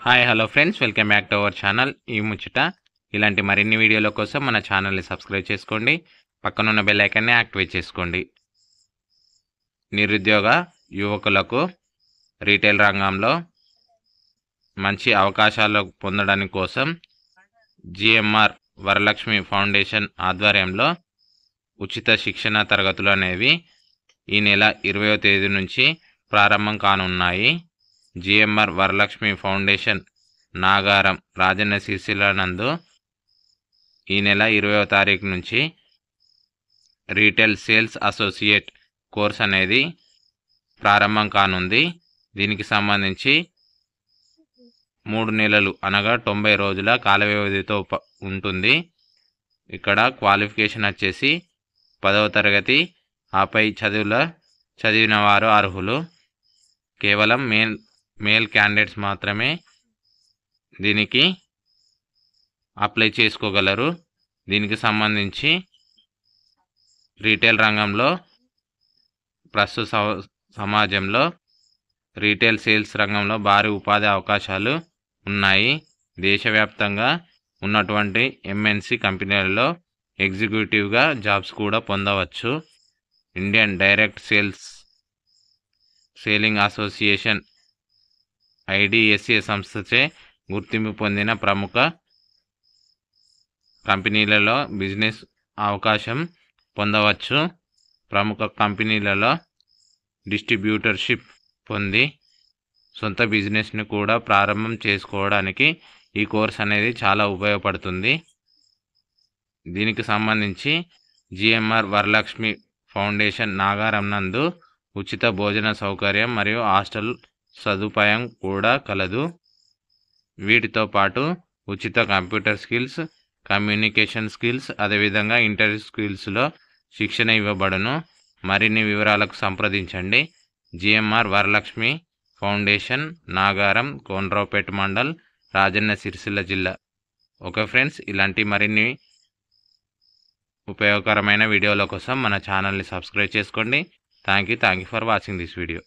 Hi hello friends, welcome back to our channel. ఈ ముచ్చట ఇలాంటి మరిన్ని వీడియోల కోసం మన ఛానల్ని సబ్స్క్రైబ్ చేసుకోండి. పక్కనున్న బెల్ ఐకాన్ని యాక్టివేట్ చేసుకోండి. నిరుద్యోగ యువకులకు రీటైల్ రంగంలో మంచి అవకాశాలు పొందడానికి కోసం జిఎంఆర్ వరలక్ష్మి ఫౌండేషన్ ఆధ్వర్యంలో ఉచిత శిక్షణ తరగతులు అనేవి ఈ నెల 20వ తేదీ నుంచి ప్రారంభం కానున్నాయి. జిఎంఆర్ వరలక్ష్మి ఫౌండేషన్ నాగారం రాజన్న సిరిసిల్ల నందు ఈ నెల 20వ తారీఖు నుంచి రీటైల్ సేల్స్ అసోసియేట్ కోర్స్ అనేది ప్రారంభం కానుంది. దీనికి సంబంధించి 3 నెలలు అనగా 90 రోజుల కాల వ్యవధితో ఉంటుంది. ఇక్కడ క్వాలిఫికేషన్ వచ్చేసి 10వ తరగతి ఆపై చదివిన వారు అర్హులు. కేవలం మేల్ క్యాండిడేట్స్ మాత్రమే దీనికి అప్లై చేసుకోగలరు. దీనికి సంబంధించి రీటైల్ రంగంలో ప్రస్తుత సమాజంలో రీటైల్ సేల్స్ రంగంలో భారీ ఉపాధి అవకాశాలు ఉన్నాయి. దేశవ్యాప్తంగా ఉన్నటువంటి ఎంఎన్సి కంపెనీలలో ఎగ్జిక్యూటివ్గా జాబ్స్ కూడా పొందవచ్చు. Indian direct selling association IDSA సంస్థచే గుర్తింపు పొందిన ప్రముఖ కంపెనీలలో బిజినెస్ అవకాశం పొందవచ్చు. ప్రముఖ కంపెనీలలో డిస్ట్రిబ్యూటర్షిప్ పొంది సొంత బిజినెస్ని కూడా ప్రారంభం చేసుకోవడానికి ఈ కోర్స్ అనేది చాలా ఉపయోగపడుతుంది. దీనికి సంబంధించి జిఎంఆర్ వరలక్ష్మి ఫౌండేషన్ నాగారం నందు ఉచిత భోజన సౌకర్యం మరియు హాస్టల్ సదుపాయం కూడా కలదు. వీటితో పాటు ఉచిత కంప్యూటర్ స్కిల్స్, కమ్యూనికేషన్ స్కిల్స్, అదేవిధంగా ఇంటర్వ్యూ స్కిల్స్లో శిక్షణ ఇవ్వబడును. మరిన్ని వివరాలకు సంప్రదించండి. జిఎంఆర్ వరలక్ష్మి ఫౌండేషన్ నాగారం, కోనరావుపేట మండల్, రాజన్న సిరిసిల్ల జిల్లా. ఓకే ఫ్రెండ్స్, ఇలాంటి మరిన్ని ఉపయోగకరమైన వీడియోల కోసం మన ఛానల్ని సబ్స్క్రైబ్ చేసుకోండి. Thank you for watching this video.